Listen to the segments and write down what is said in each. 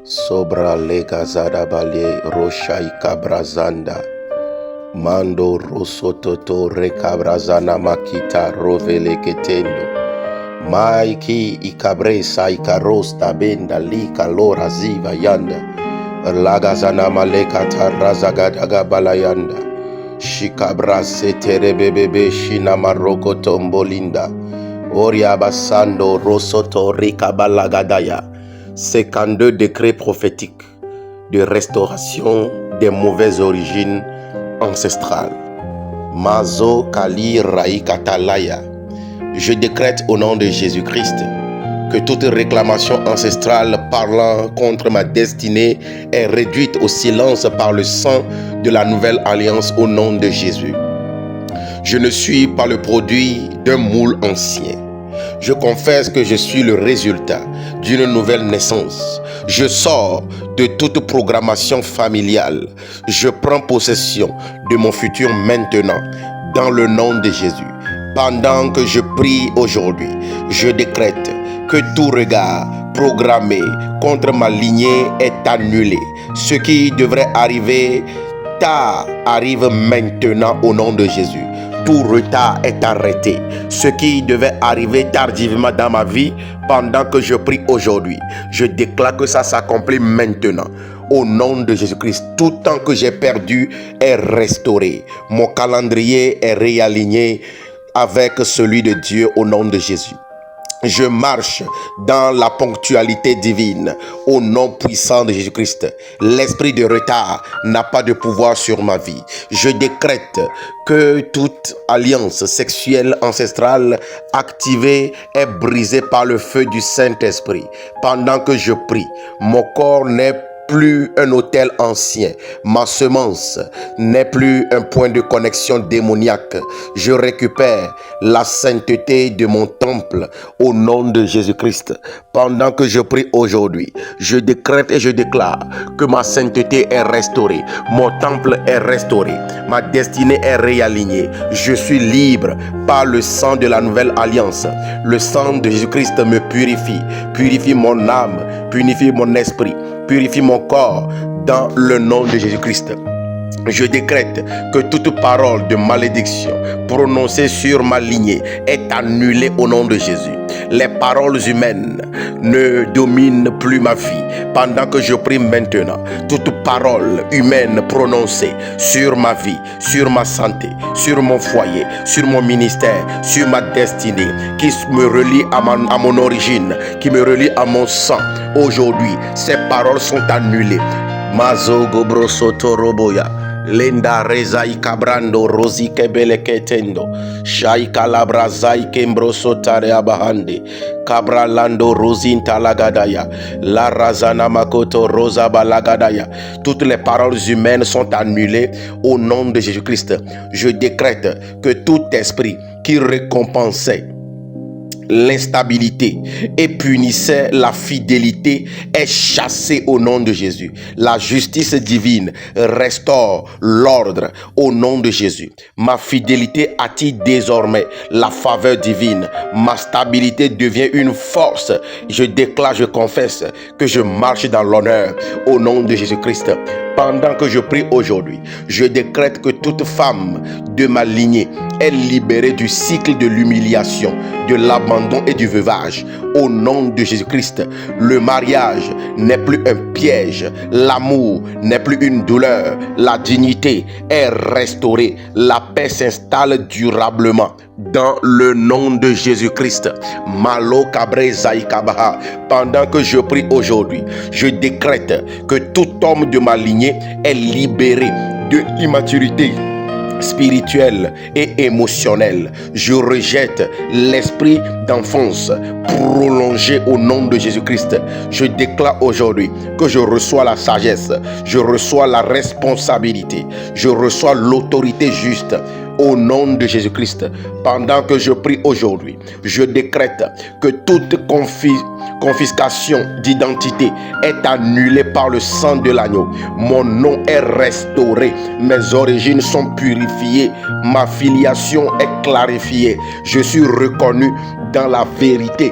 Sobra legazada bale roshai kabrazanda. Mando rosototo rekabrazana makita rovele ketendo. Maiki ikabresa ikarosta benda lika lora ziva yanda. Lagazana malekata razagadaga balayanda. Shikabrase terebebebe shina maroko tombolinda. Oria basando rosoto rikabalagadaya. 52 décrets prophétiques de restauration des mauvaises origines ancestrales. Mazo Kali Rai Katalaya. Je décrète au nom de Jésus-Christ que toute réclamation ancestrale parlant contre ma destinée est réduite au silence par le sang de la nouvelle alliance au nom de Jésus. Je ne suis pas le produit d'un moule ancien. Je confesse que je suis le résultat d'une nouvelle naissance. Je sors de toute programmation familiale. Je prends possession de mon futur maintenant, dans le nom de Jésus. Pendant que je prie aujourd'hui, je décrète que tout regard programmé contre ma lignée est annulé. Ce qui devrait arriver tard arrive maintenant au nom de Jésus. Tout retard est arrêté. Ce qui devait arriver tardivement dans ma vie, pendant que je prie aujourd'hui, je déclare que ça s'accomplit maintenant. Au nom de Jésus-Christ, tout temps que j'ai perdu est restauré. Mon calendrier est réaligné avec celui de Dieu au nom de Jésus. Je marche dans la ponctualité divine au nom puissant de Jésus-Christ. L'esprit de retard n'a pas de pouvoir sur ma vie. Je décrète que toute alliance sexuelle ancestrale activée est brisée par le feu du Saint-Esprit. Pendant que je prie, mon corps n'est plus un autel ancien. Ma semence n'est plus un point de connexion démoniaque. Je récupère la sainteté de mon temple au nom de Jésus-Christ. Pendant que je prie aujourd'hui, je décrète et je déclare que ma sainteté est restaurée. Mon temple est restauré. Ma destinée est réalignée. Je suis libre par le sang de la nouvelle alliance. Le sang de Jésus-Christ me purifie. Purifie mon âme. Purifie mon esprit. Purifie mon corps dans le nom de Jésus-Christ. Je décrète que toute parole de malédiction prononcée sur ma lignée est annulée au nom de Jésus. Les paroles humaines ne dominent plus ma vie. Pendant que je prie maintenant, toute parole humaine prononcée sur ma vie, sur ma santé, sur mon foyer, sur mon ministère, sur ma destinée, qui me relie à mon origine, qui me relie à mon sang, aujourd'hui, ces paroles sont annulées. Mazo Gobroso Toroboya. Lenda rezai cabrando rosi kebele ketendo shai calabrazai kembroso tare abahande cabra lando rosin talagadaya la razana makoto rosa balagadaya. Toutes les paroles humaines sont annulées au nom de Jésus-Christ. Je décrète que tout esprit qui récompensait l'instabilité et punissait la fidélité est chassé au nom de Jésus. La justice divine restaure l'ordre au nom de Jésus. Ma fidélité attire désormais la faveur divine. Ma stabilité devient une force. Je déclare, je confesse que je marche dans l'honneur au nom de Jésus-Christ. Pendant que je prie aujourd'hui, je décrète que toute femme de ma lignée est libérée du cycle de l'humiliation, de l'abandon et du veuvage. Au nom de Jésus-Christ, le mariage n'est plus un piège, l'amour n'est plus une douleur, la dignité est restaurée, la paix s'installe durablement. Dans le nom de Jésus-Christ, Malo Kabre Zaikabaha. Pendant que je prie aujourd'hui, je décrète que tout homme de ma lignée est libéré de l'immaturité spirituelle et émotionnelle. Je rejette l'esprit d'enfance prolongé au nom de Jésus-Christ. Je déclare aujourd'hui que je reçois la sagesse, je reçois la responsabilité, je reçois l'autorité juste au nom de Jésus-Christ. Pendant que je prie aujourd'hui, je décrète que toute confiscation d'identité est annulée par le sang de l'agneau. Mon nom est restauré, mes origines sont purifiées, ma filiation est clarifiée. Je suis reconnu dans la vérité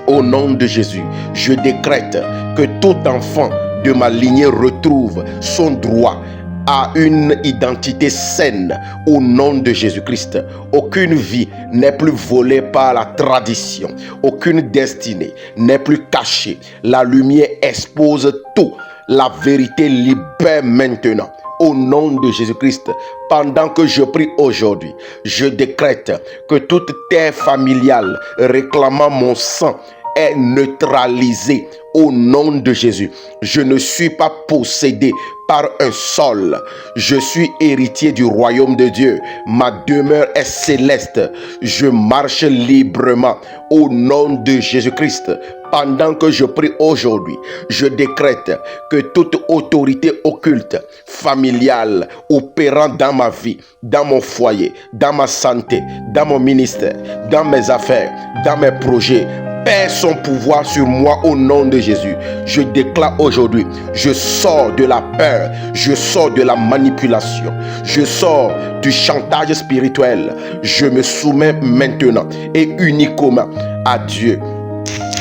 Au nom de Jésus, je décrète que tout enfant de ma lignée retrouve son droit à une identité saine au nom de Jésus-Christ. Aucune vie n'est plus volée par la tradition. Aucune destinée n'est plus cachée. La lumière expose tout. La vérité libère maintenant. Au nom de Jésus-Christ, pendant que je prie aujourd'hui, je décrète que toute terre familiale réclamant mon sang est neutralisée au nom de Jésus. Je ne suis pas possédé par un sol. Je suis héritier du royaume de Dieu. Ma demeure est céleste. Je marche librement au nom de Jésus-Christ. Pendant que je prie aujourd'hui, je décrète que toute autorité occulte, familiale, opérant dans ma vie, dans mon foyer, dans ma santé, dans mon ministère, dans mes affaires, dans mes projets, perd son pouvoir sur moi au nom de Jésus. Je déclare aujourd'hui, je sors de la peur, je sors de la manipulation, je sors du chantage spirituel. Je me soumets maintenant et uniquement à Dieu.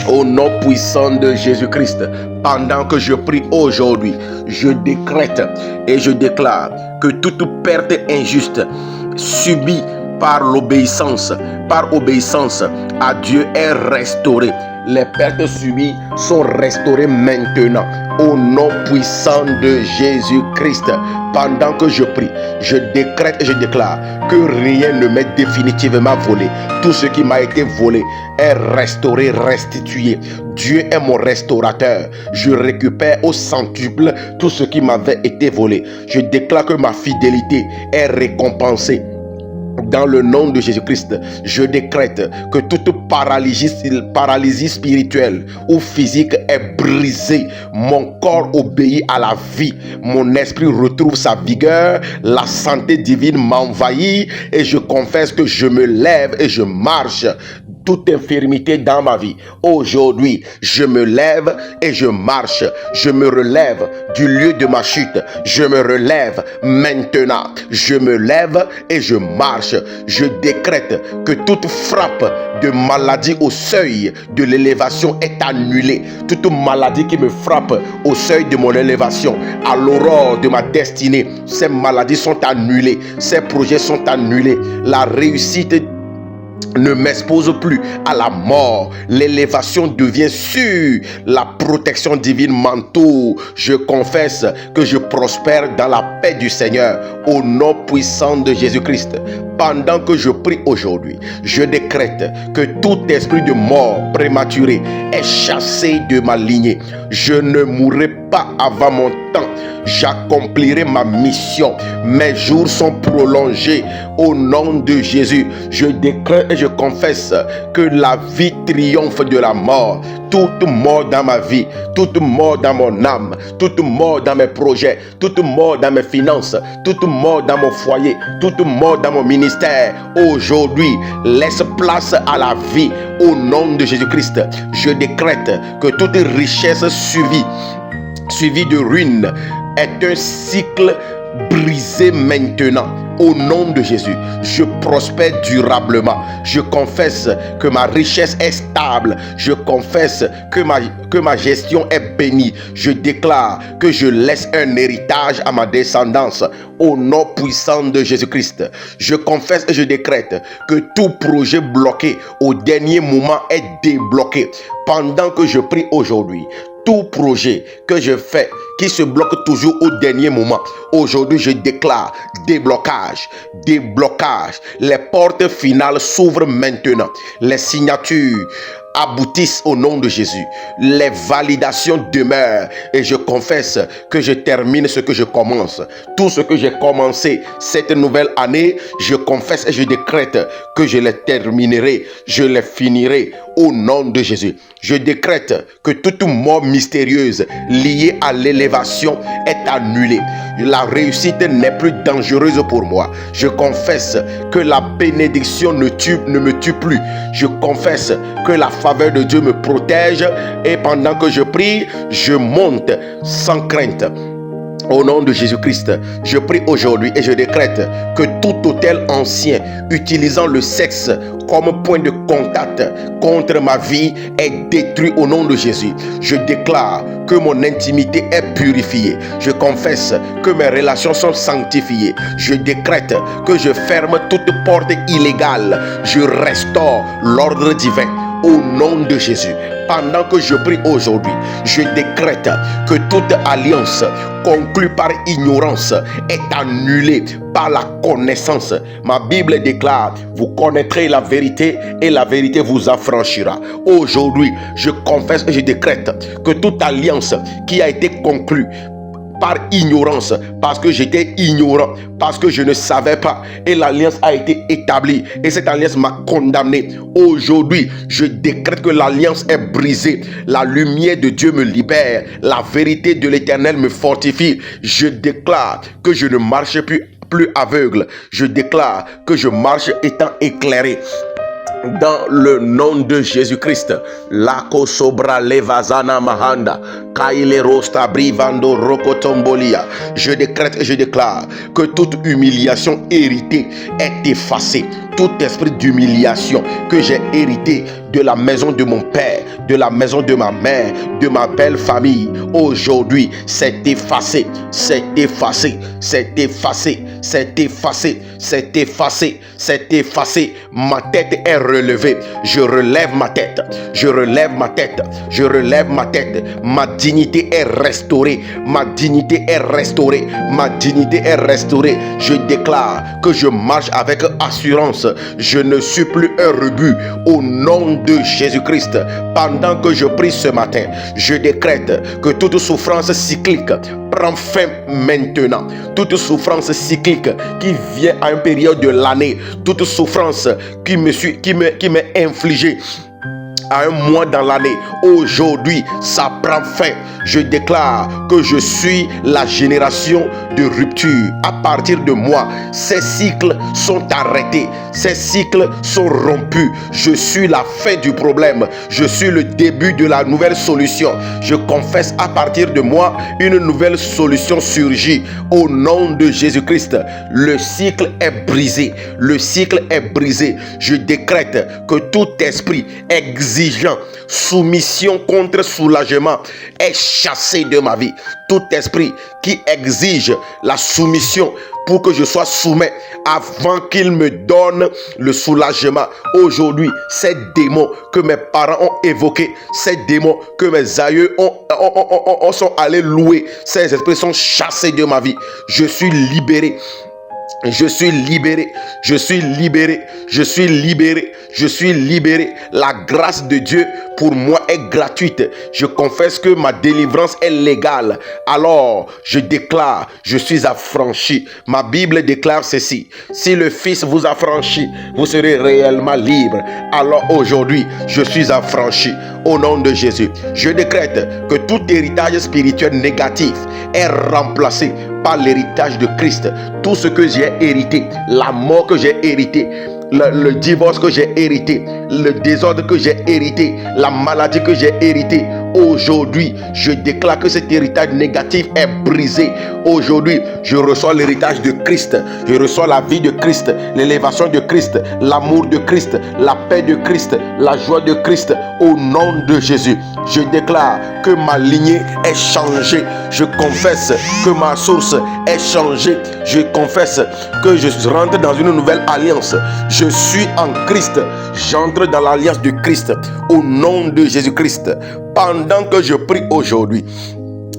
Au nom puissant de Jésus-Christ, pendant que je prie aujourd'hui, je décrète et je déclare que toute perte injuste subie par obéissance à Dieu est restaurée. Les pertes subies sont restaurées maintenant au nom puissant de Jésus-Christ. Pendant que je prie, je décrète et je déclare que rien ne m'est définitivement volé. Tout ce qui m'a été volé est restauré, restitué. Dieu est mon restaurateur. Je récupère au centuple tout ce qui m'avait été volé. Je déclare que ma fidélité est récompensée. Dans le nom de Jésus-Christ, je décrète que toute paralysie spirituelle ou physique est brisée. Mon corps obéit à la vie. Mon esprit retrouve sa vigueur. La santé divine m'envahit et je confesse que je me lève et je marche. Toute infirmité dans ma vie, aujourd'hui, je me lève et je marche. Je me relève du lieu de ma chute. Je me relève maintenant. Je me lève et je marche. Je décrète que toute frappe de maladie au seuil de l'élévation est annulée. Toute maladie qui me frappe au seuil de mon élévation, à l'aurore de ma destinée, ces maladies sont annulées. Ces projets sont annulés. La réussite ne m'expose plus à la mort. L'élévation devient sûre. La protection divine m'entoure. Je confesse que je prospère dans la paix du Seigneur au nom puissant de Jésus-Christ. Pendant que je prie aujourd'hui, je décrète que tout esprit de mort prématurée est chassé de ma lignée. Je ne mourrai pas avant mon temps. J'accomplirai ma mission. Mes jours sont prolongés au nom de Jésus. Je décrète et je confesse que la vie triomphe de la mort. Toute mort dans ma vie, toute mort dans mon âme, toute mort dans mes projets, toute mort dans mes finances, toute mort dans mon foyer, toute mort dans mon ministère, aujourd'hui, laisse place à la vie au nom de Jésus-Christ. Je décrète que toute richesse suivie de ruine est un cycle brisé maintenant. Au nom de Jésus, je prospère durablement. Je confesse que ma richesse est stable. Je confesse que ma gestion est bénie. Je déclare que je laisse un héritage à ma descendance. Au nom puissant de Jésus-Christ, je confesse et je décrète que tout projet bloqué au dernier moment est débloqué. Pendant que je prie aujourd'hui, tout projet que je fais qui se bloque toujours au dernier moment, aujourd'hui je déclare déblocage. Les portes finales s'ouvrent maintenant. Les signatures aboutissent au nom de Jésus. Les validations demeurent et je confesse que je termine ce que je commence. Tout ce que j'ai commencé cette nouvelle année, je confesse et je décrète que je les terminerai, je les finirai au nom de Jésus. Je décrète que toute mort mystérieuse liée à l'élévation est annulée. La réussite n'est plus dangereuse pour moi. Je confesse que la bénédiction ne me tue plus. Je confesse que la faveur de Dieu me protège et pendant que je prie, je monte sans crainte. Au nom de Jésus-Christ, je prie aujourd'hui et je décrète que tout autel ancien utilisant le sexe comme point de contact contre ma vie est détruit au nom de Jésus. Je déclare que mon intimité est purifiée. Je confesse que mes relations sont sanctifiées. Je décrète que je ferme toute porte illégale. Je restaure l'ordre divin au nom de Jésus. Pendant que je prie aujourd'hui, je décrète que toute alliance conclue par ignorance est annulée par la connaissance. Ma Bible déclare: vous connaîtrez la vérité et la vérité vous affranchira. Aujourd'hui, je confesse et je décrète que toute alliance qui a été conclue par ignorance, parce que j'étais ignorant, parce que je ne savais pas, et l'alliance a été établie et cette alliance m'a condamné. Aujourd'hui, je décrète que l'alliance est brisée. La lumière de Dieu me libère, la vérité de l'Éternel me fortifie. Je déclare que je ne marche plus aveugle. Je déclare que je marche étant éclairé. Dans le nom de Jésus-Christ, Lako Sobra Levazana Mahanda, Kaile Rosta Brivando Rokotombolia, je décrète et je déclare que toute humiliation héritée est effacée. Tout esprit d'humiliation que j'ai hérité de la maison de mon père, de la maison de ma mère, de ma belle famille, aujourd'hui, c'est effacé, c'est effacé, c'est effacé, c'est effacé, c'est effacé, c'est effacé. Ma tête est relevée, je relève ma tête, je relève ma tête, je relève ma tête. Ma dignité est restaurée, ma dignité est restaurée, ma dignité est restaurée. Je déclare que je marche avec assurance. Je ne suis plus un rebut au nom de Jésus-Christ. Pendant que je prie ce matin, je décrète que toute souffrance cyclique prend fin maintenant. Toute souffrance cyclique qui vient à une période de l'année, toute souffrance qui m'est infligée à un mois dans l'année, aujourd'hui ça prend fin. Je déclare que je suis la génération de rupture. À partir de moi, ces cycles sont arrêtés, ces cycles sont rompus. Je suis la fin du problème, je suis le début de la nouvelle solution. Je confesse: à partir de moi, une nouvelle solution surgit au nom de Jésus-Christ. Le cycle est brisé, le cycle est brisé. Je décrète que tout esprit exigeant soumission contre soulagement est chassé de ma vie. Tout esprit qui exige la soumission pour que je sois soumis avant qu'il me donne le soulagement. Aujourd'hui, ces démons que mes parents ont évoqués, ces démons que mes aïeux sont allés louer, ces esprits sont chassés de ma vie. Je suis libéré. Je suis libéré, je suis libéré, je suis libéré, je suis libéré. La grâce de Dieu pour moi est gratuite. Je confesse que ma délivrance est légale. Alors, je déclare, je suis affranchi. Ma Bible déclare ceci: si le Fils vous affranchit, vous serez réellement libre. Alors aujourd'hui, je suis affranchi au nom de Jésus. Je décrète que tout héritage spirituel négatif est remplacé par l'héritage de Christ. Tout ce que j'ai hérité, la mort que j'ai hérité, le divorce que j'ai hérité, le désordre que j'ai hérité, la maladie que j'ai hérité, aujourd'hui, je déclare que cet héritage négatif est brisé. Aujourd'hui, je reçois l'héritage de Christ, je reçois la vie de Christ, l'élévation de Christ, l'amour de Christ, la paix de Christ, la joie de Christ, au nom de Jésus. Je déclare que ma lignée est changée. Je confesse que ma source est changée. Je confesse que je rentre dans une nouvelle alliance. Je suis en Christ. J'entre dans l'alliance de Christ au nom de Jésus-Christ. Pendant que je prie aujourd'hui,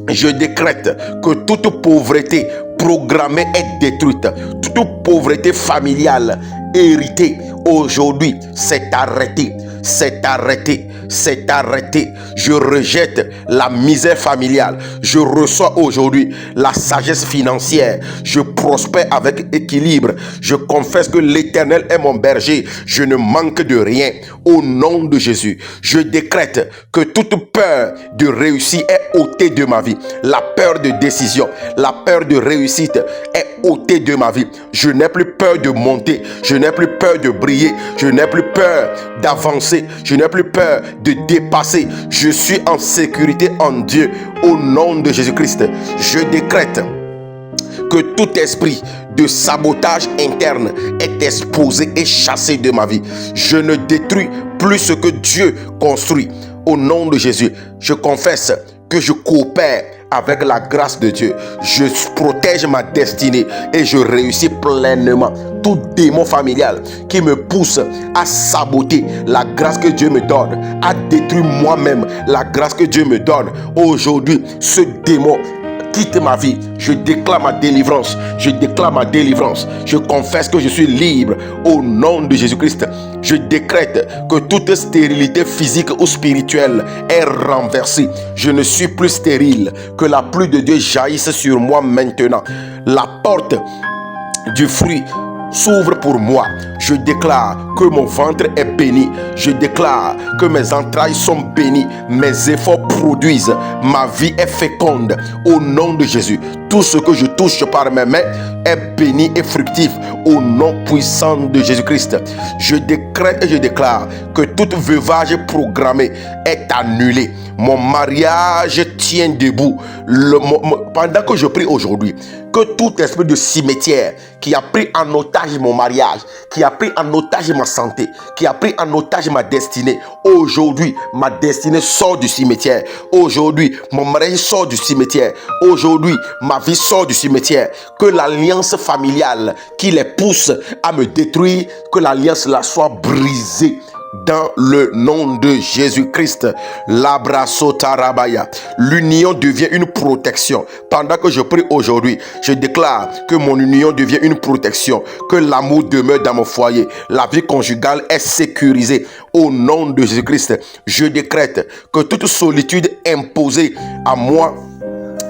je décrète que toute pauvreté programmée est détruite. Toute pauvreté familiale héritée aujourd'hui s'est arrêtée. C'est arrêté, c'est arrêté. Je rejette la misère familiale. Je reçois aujourd'hui la sagesse financière. Je prospère avec équilibre. Je confesse que l'Éternel est mon berger. Je ne manque de rien. Au nom de Jésus, je décrète que toute peur de réussite est ôtée de ma vie. La peur de décision, la peur de réussite est ôtée de ma vie. Je n'ai plus peur de monter. Je n'ai plus peur de briller. Je n'ai plus peur d'avancer. Je n'ai plus peur de dépasser. Je suis en sécurité en Dieu. Au nom de Jésus-Christ, je décrète que tout esprit de sabotage interne est exposé et chassé de ma vie. Je ne détruis plus ce que Dieu construit. Au nom de Jésus, je confesse que je coopère avec la grâce de Dieu. Je protège ma destinée et je réussis pleinement. Tout démon familial qui me pousse à saboter la grâce que Dieu me donne, à détruire moi-même la grâce que Dieu me donne, aujourd'hui, ce démon quitte ma vie. Je déclare ma délivrance. Je déclare ma délivrance. Je confesse que je suis libre au nom de Jésus-Christ. Je décrète que toute stérilité physique ou spirituelle est renversée. Je ne suis plus stérile. Que la pluie de Dieu jaillisse sur moi maintenant. La porte du fruit s'ouvre pour moi. Je déclare que mon ventre est béni. Je déclare que mes entrailles sont bénies. Mes efforts produisent. Ma vie est féconde. Au nom de Jésus, tout ce que je touche par mes mains est béni et fructif. Au nom puissant de Jésus-Christ, je décrète et je déclare que tout veuvage programmé est annulé. Mon mariage tient debout. Pendant que je prie aujourd'hui, que tout esprit de cimetière qui a pris en otage mon mariage, qui a pris en otage ma santé, qui a pris en otage ma destinée, aujourd'hui, ma destinée sort du cimetière. Aujourd'hui, mon mariage sort du cimetière. Aujourd'hui, ma vie sort du cimetière. Que l'alliance familiale qui les pousse à me détruire, que l'alliance là soit brisée. Dans le nom de Jésus-Christ, l'Abrasotarabaya, l'union devient une protection. Pendant que je prie aujourd'hui, je déclare que mon union devient une protection, que l'amour demeure dans mon foyer, la vie conjugale est sécurisée. Au nom de Jésus-Christ, je décrète que toute solitude imposée à moi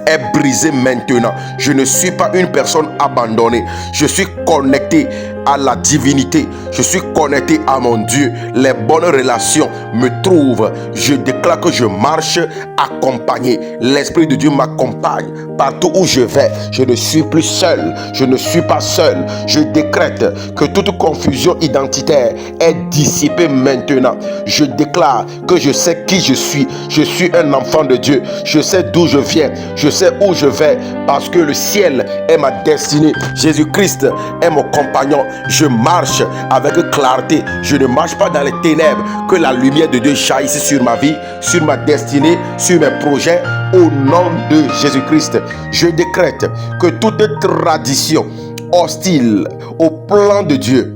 est brisé maintenant. Je ne suis pas une personne abandonnée. Je suis connecté à la divinité. Je suis connecté à mon Dieu. Les bonnes relations me trouvent. Je déclare que je marche accompagné. L'Esprit de Dieu m'accompagne partout où je vais. Je ne suis plus seul. Je ne suis pas seul. Je décrète que toute confusion identitaire est dissipée maintenant. Je déclare que je sais qui je suis. Je suis un enfant de Dieu. Je sais d'où je viens. Je sais où je vais parce que le ciel est ma destinée. Jésus-Christ est mon compagnon. Je marche avec clarté. Je ne marche pas dans les ténèbres. Que la lumière de Dieu jaillisse sur ma vie, sur ma destinée, sur mes projets. Au nom de Jésus-Christ, je décrète que toute tradition hostile au plan de Dieu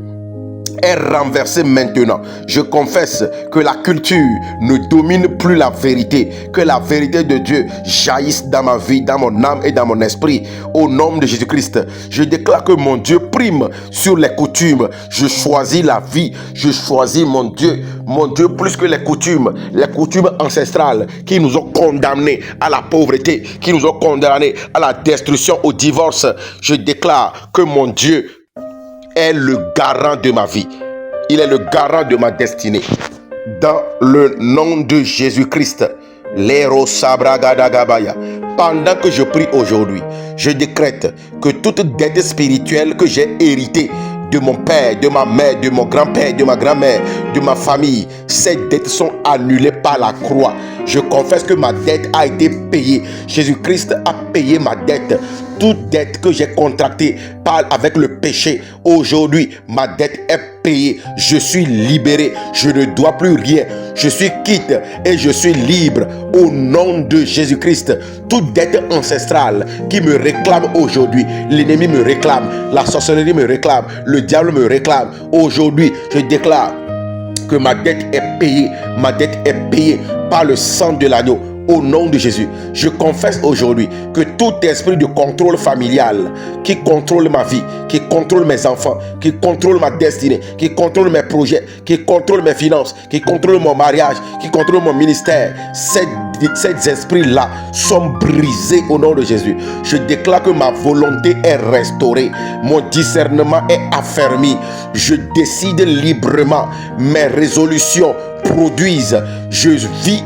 est renversé maintenant. Je confesse que la culture ne domine plus la vérité, que la vérité de Dieu jaillisse dans ma vie, dans mon âme et dans mon esprit. Au nom de Jésus-Christ, je déclare que mon Dieu prime sur les coutumes. Je choisis la vie, je choisis mon Dieu plus que les coutumes ancestrales qui nous ont condamnés à la pauvreté, qui nous ont condamnés à la destruction, au divorce. Je déclare que mon Dieu est le garant de ma vie. Il est le garant de ma destinée. Dans le nom de Jésus-Christ, l'Ero Sabragadagabaya. Pendant que je prie aujourd'hui, je décrète que toute dette spirituelle que j'ai héritée de mon père, de ma mère, de mon grand-père, de ma grand-mère, de ma famille, ces dettes sont annulées par la croix. Je confesse que ma dette a été payée. Jésus-Christ a payé ma dette. Toute dette que j'ai contractée avec le péché, aujourd'hui, ma dette est payée. Je suis libéré. Je ne dois plus rien. Je suis quitte et je suis libre. Au nom de Jésus-Christ, toute dette ancestrale qui me réclame aujourd'hui, l'ennemi me réclame, la sorcellerie me réclame, le diable me réclame. Aujourd'hui, je déclare que ma dette est payée. Ma dette est payée par le sang de l'agneau. Au nom de Jésus, je confesse aujourd'hui que tout esprit de contrôle familial qui contrôle ma vie, qui contrôle mes enfants, qui contrôle ma destinée, qui contrôle mes projets, qui contrôle mes finances, qui contrôle mon mariage, qui contrôle mon ministère, ces esprits-là sont brisés au nom de Jésus. Je déclare que ma volonté est restaurée, mon discernement est affermi. Je décide librement, mes résolutions produisent, je vis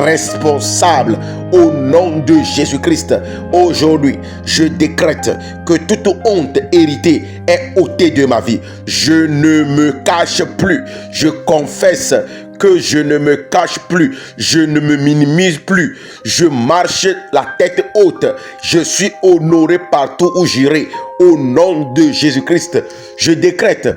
responsable au nom de Jésus-Christ. Aujourd'hui, je décrète que toute honte héritée est ôtée de ma vie. Je ne me cache plus. Je confesse que je ne me cache plus, je ne me minimise plus, je marche la tête haute, je suis honoré partout où j'irai. Au nom de Jésus-Christ, je décrète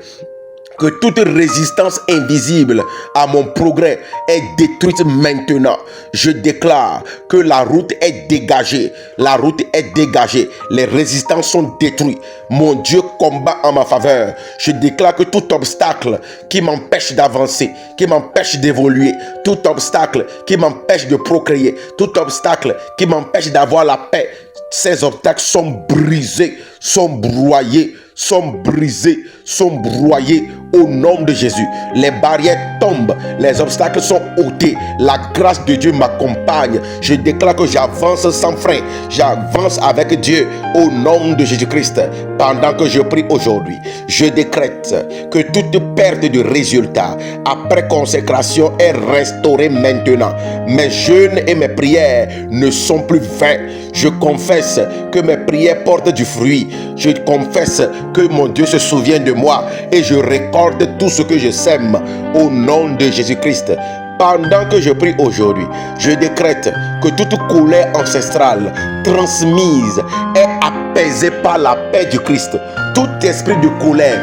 que toute résistance invisible à mon progrès est détruite maintenant. Je déclare que la route est dégagée. La route est dégagée. Les résistances sont détruites. Mon Dieu combat en ma faveur. Je déclare que tout obstacle qui m'empêche d'avancer, qui m'empêche d'évoluer, tout obstacle qui m'empêche de procréer, tout obstacle qui m'empêche d'avoir la paix, ces obstacles sont brisés, sont broyés, sont brisés, sont broyés au nom de Jésus. Les barrières tombent, les obstacles sont ôtés. La grâce de Dieu m'accompagne. Je déclare que j'avance sans frein. J'avance avec Dieu au nom de Jésus-Christ. Pendant que je prie aujourd'hui, je décrète que toute perte de résultat après consécration est restaurée maintenant. Mes jeûnes et mes prières ne sont plus vains. Je confesse que mes prières portent du fruit. Je confesse que mon Dieu se souvient de moi et je récolte tout ce que je sème au nom de Jésus-Christ. Pendant que je prie aujourd'hui, je décrète que toute colère ancestrale transmise est apaisée par la paix du Christ. Tout esprit de colère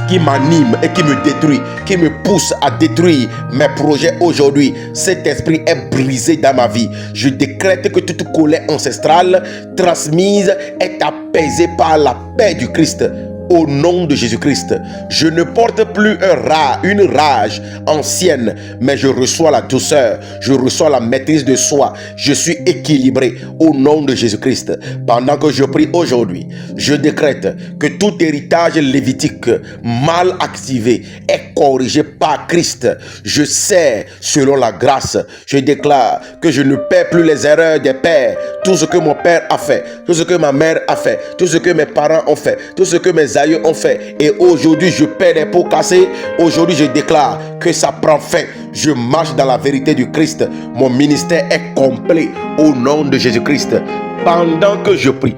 qui m'anime et qui me détruit, qui me pousse à détruire mes projets aujourd'hui, cet esprit est brisé dans ma vie. Je décrète que toute colère ancestrale transmise est apaisée par la paix du Christ. Au nom de Jésus-Christ, je ne porte plus une rage ancienne, mais je reçois la douceur, je reçois la maîtrise de soi. Je suis équilibré au nom de Jésus-Christ. Pendant que je prie aujourd'hui, je décrète que tout héritage lévitique mal activé est corrigé par Christ. Je sais selon la grâce. Je déclare que je ne perds plus les erreurs des pères. Tout ce que mon père a fait, tout ce que ma mère a fait, tout ce que mes parents ont fait, tout ce que mes aïeux ont fait. Et aujourd'hui, je perds les pots cassés. Aujourd'hui, je déclare que ça prend fin. Je marche dans la vérité du Christ. Mon ministère est complet au nom de Jésus-Christ. Pendant que je prie,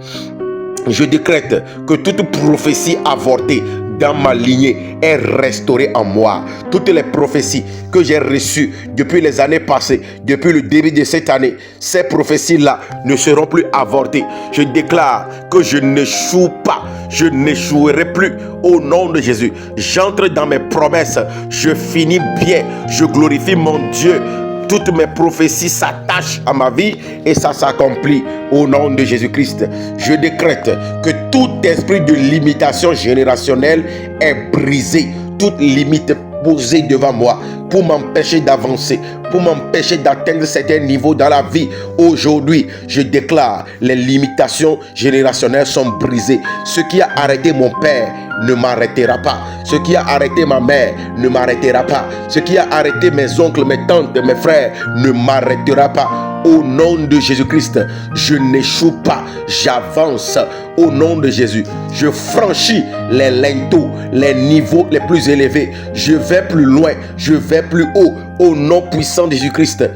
je décrète que toute prophétie avortée dans ma lignée est restaurée en moi. Toutes les prophéties que j'ai reçues depuis les années passées, depuis le début de cette année, ces prophéties-là ne seront plus avortées. Je déclare que je n'échoue pas. Je n'échouerai plus au nom de Jésus. J'entre dans mes promesses. Je finis bien. Je glorifie mon Dieu. Toutes mes prophéties s'attachent à ma vie et ça s'accomplit au nom de Jésus-Christ. Je décrète que tout esprit de limitation générationnelle est brisé. Toute limite posée devant moi pour m'empêcher d'avancer, pour m'empêcher d'atteindre certains niveaux dans la vie. Aujourd'hui, je déclare les limitations générationnelles sont brisées. Ce qui a arrêté mon père ne m'arrêtera pas. Ce qui a arrêté ma mère ne m'arrêtera pas. Ce qui a arrêté mes oncles, mes tantes, mes frères ne m'arrêtera pas. Au nom de Jésus-Christ, je n'échoue pas, j'avance au nom de Jésus. Je franchis les linteaux, les niveaux les plus élevés. Je vais plus loin, je vais plus haut au nom puissant de Jésus-Christ.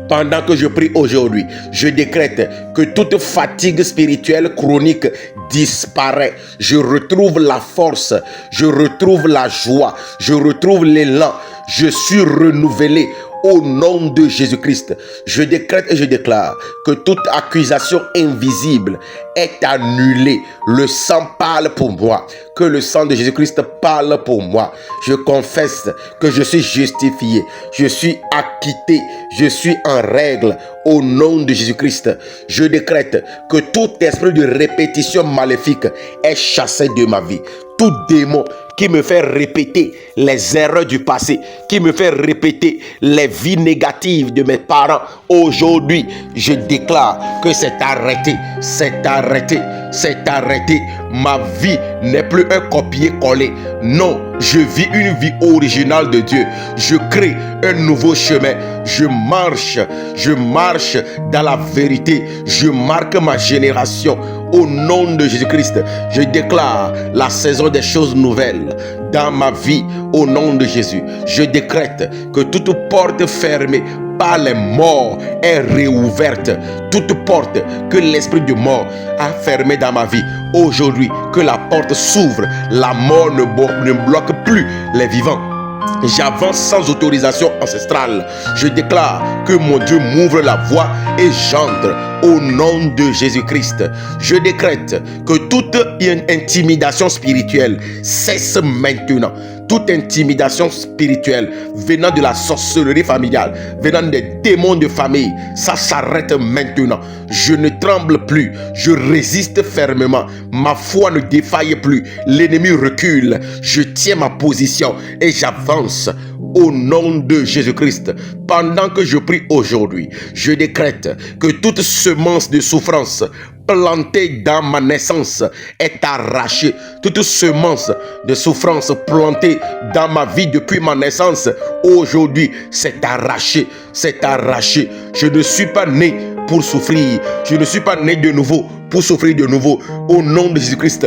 Pendant que je prie aujourd'hui, je décrète que toute fatigue spirituelle chronique disparaît. Je retrouve la force, je retrouve la joie, je retrouve l'élan. Je suis renouvelé au nom de Jésus-Christ. Je décrète et je déclare que toute accusation invisible est annulée. Le sang parle pour moi. Que le sang de Jésus-Christ parle pour moi. Je confesse que je suis justifié. Je suis acquitté. Je suis en règle au nom de Jésus-Christ. Je décrète que tout esprit de répétition maléfique est chassé de ma vie. Tout démon qui me fait répéter les erreurs du passé, qui me fait répéter les vies négatives de mes parents, aujourd'hui, je déclare que c'est arrêté, c'est arrêté, c'est arrêté. Ma vie n'est plus un copier-coller. Non, je vis une vie originale de Dieu. Je crée un nouveau chemin. Je marche dans la vérité. Je marque ma génération. Au nom de Jésus-Christ, je déclare la saison des choses nouvelles dans ma vie. Au nom de Jésus, je décrète que toute porte fermée par les morts est réouverte. Toute porte que l'esprit de mort a fermée dans ma vie, aujourd'hui, que la porte s'ouvre. La mort ne bloque plus les vivants. J'avance sans autorisation ancestrale. Je déclare que mon Dieu m'ouvre la voie et j'entre au nom de Jésus-Christ. Je décrète que toute intimidation spirituelle cesse maintenant. Toute intimidation spirituelle venant de la sorcellerie familiale, venant des démons de famille, ça s'arrête maintenant. Je ne tremble plus, je résiste fermement. Ma foi ne défaille plus, l'ennemi recule. Je tiens ma position et j'avance au nom de Jésus-Christ. Pendant que je prie aujourd'hui, je décrète que toute semence de souffrance plantée dans ma naissance est arrachée. Toute semence de souffrance plantée dans ma vie depuis ma naissance, aujourd'hui, c'est arraché. C'est arraché. Je ne suis pas né pour souffrir. Je ne suis pas né de nouveau pour souffrir de nouveau. Au nom de Jésus-Christ.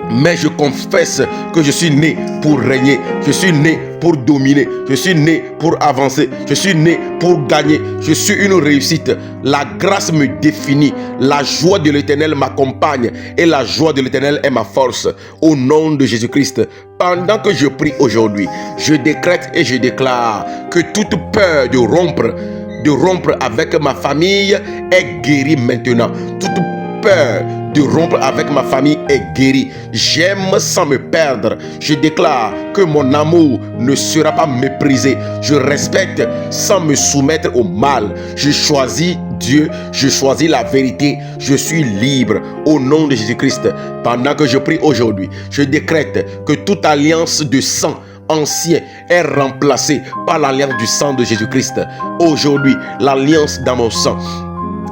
Mais je confesse que je suis né pour régner. Je suis né pour dominer. Je suis né pour avancer. Je suis né pour gagner. Je suis une réussite. La grâce me définit. La joie de l'Éternel m'accompagne. Et la joie de l'Éternel est ma force. Au nom de Jésus-Christ. Pendant que je prie aujourd'hui, je décrète et je déclare que toute peur de rompre avec ma famille est guérie maintenant. Toute peur de rompre avec ma famille est guérie. J'aime sans me perdre. Je déclare que mon amour ne sera pas méprisé. Je respecte sans me soumettre au mal. Je choisis Dieu, je choisis la vérité. Je suis libre au nom de Jésus-Christ. Pendant que je prie aujourd'hui, je décrète que toute alliance de sang ancien est remplacée par l'alliance du sang de Jésus-Christ. Aujourd'hui, l'alliance dans mon sang,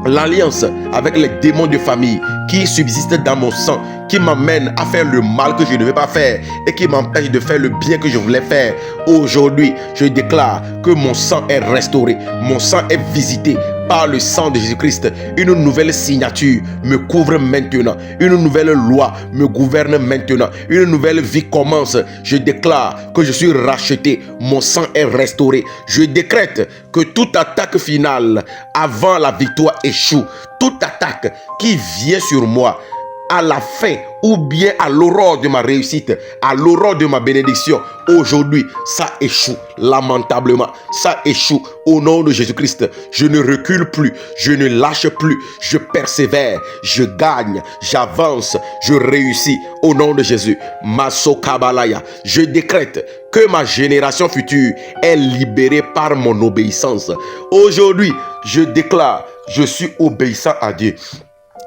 l'alliance avec les démons de famille qui subsistent dans mon sang, qui m'amènent à faire le mal que je ne veux pas faire et qui m'empêchent de faire le bien que je voulais faire. Aujourd'hui, je déclare que mon sang est restauré, mon sang est visité par le sang de Jésus-Christ. Une nouvelle signature me couvre maintenant. Une nouvelle loi me gouverne maintenant. Une nouvelle vie commence. Je déclare que je suis racheté. Mon sang est restauré. Je décrète que toute attaque finale avant la victoire échoue. Toute attaque qui vient sur moi à la fin ou bien à l'aurore de ma réussite, à l'aurore de ma bénédiction, aujourd'hui, ça échoue lamentablement. Ça échoue au nom de Jésus-Christ. Je ne recule plus, je ne lâche plus, je persévère, je gagne, j'avance, je réussis au nom de Jésus. Maso Kabalaya, je décrète que ma génération future est libérée par mon obéissance. Aujourd'hui, je déclare, je suis obéissant à Dieu.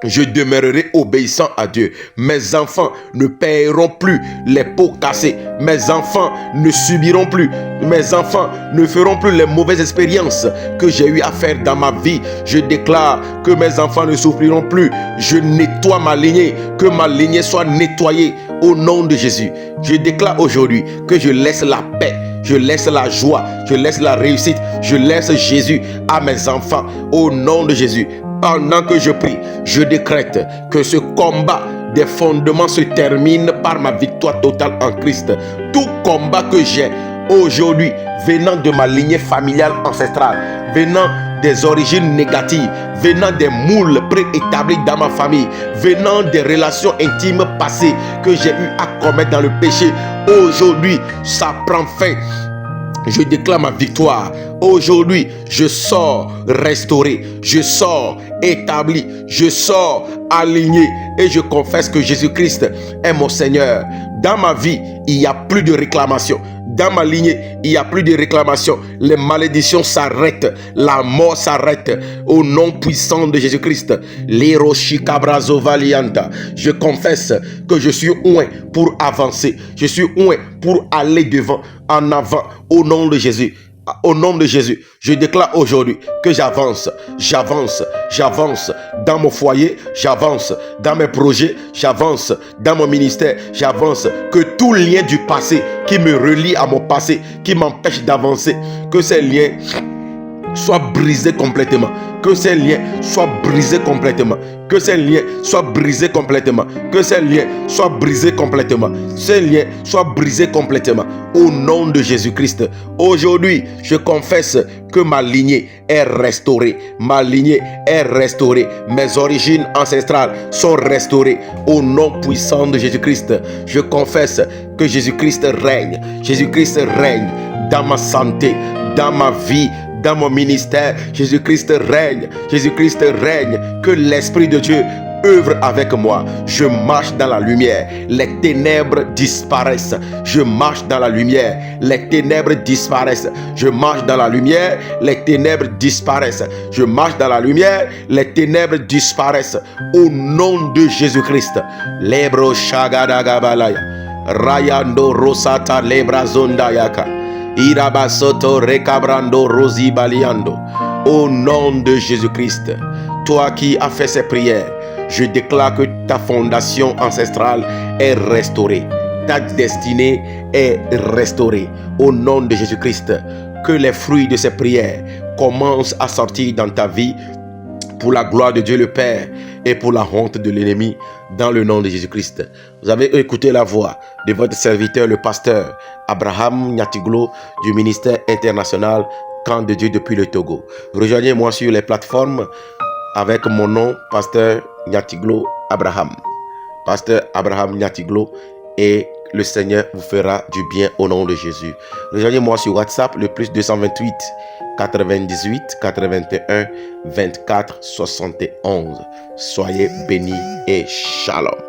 Je demeurerai obéissant à Dieu. Mes enfants ne paieront plus les pots cassés. Mes enfants ne subiront plus. Mes enfants ne feront plus les mauvaises expériences que j'ai eu à faire dans ma vie. Je déclare que mes enfants ne souffriront plus. Je nettoie ma lignée. Que ma lignée soit nettoyée au nom de Jésus. Je déclare aujourd'hui que je laisse la paix. Je laisse la joie, je laisse la réussite, je laisse Jésus à mes enfants au nom de Jésus. Pendant que je prie, je décrète que ce combat des fondements se termine par ma victoire totale en Christ. Tout combat que j'ai aujourd'hui venant de ma lignée familiale ancestrale, venant des origines négatives, venant des moules préétablis dans ma famille, venant des relations intimes passées que j'ai eu à commettre dans le péché, aujourd'hui, ça prend fin. Je déclare ma victoire. Aujourd'hui, je sors restauré, je sors établi, je sors aligné et je confesse que Jésus-Christ est mon Seigneur. Dans ma vie, il n'y a plus de réclamation. Dans ma lignée, il n'y a plus de réclamation. Les malédictions s'arrêtent. La mort s'arrête. Au nom puissant de Jésus-Christ. Je confesse que je suis oint pour avancer. Je suis oint pour aller devant, en avant. Au nom de Jésus. Au nom de Jésus, je déclare aujourd'hui que j'avance dans mon foyer, j'avance dans mes projets, j'avance dans mon ministère, j'avance. Que tout lien du passé qui me relie à mon passé, qui m'empêche d'avancer, que ces liens soient brisés complètement. Que ces liens soient brisés complètement. Que ces liens soient brisés complètement. Que ces liens soient brisés complètement. Ces liens soient brisés complètement. Au nom de Jésus-Christ. Aujourd'hui, je confesse que ma lignée est restaurée. Ma lignée est restaurée. Mes origines ancestrales sont restaurées. Au nom puissant de Jésus-Christ, je confesse que Jésus-Christ règne. Jésus-Christ règne dans ma santé, dans ma vie, dans mon ministère. Jésus-Christ règne. Jésus-Christ règne. Que l'Esprit de Dieu œuvre avec moi. Je marche dans la lumière. Les ténèbres disparaissent. Je marche dans la lumière. Les ténèbres disparaissent. Je marche dans la lumière. Les ténèbres disparaissent. Je marche dans la lumière. Les ténèbres disparaissent. Au nom de Jésus-Christ. Lebro shagadagabalaya. Rayando rosata lebrazondayaka. Irabasoto recabrando rosi baliando. Au nom de Jésus-Christ, toi qui as fait ces prières, je déclare que ta fondation ancestrale est restaurée. Ta destinée est restaurée. Au nom de Jésus-Christ, que les fruits de ces prières commencent à sortir dans ta vie pour la gloire de Dieu le Père et pour la honte de l'ennemi, dans le nom de Jésus-Christ. Vous avez écouté la voix de votre serviteur, le pasteur Abraham Nyatiglo du ministère international Camp de Dieu depuis le Togo. Rejoignez-moi sur les plateformes avec mon nom, pasteur Nyatiglo Abraham. Pasteur Abraham Nyatiglo, et le Seigneur vous fera du bien au nom de Jésus. Rejoignez-moi sur WhatsApp, le plus 228 98 81 24 71. Soyez bénis et shalom.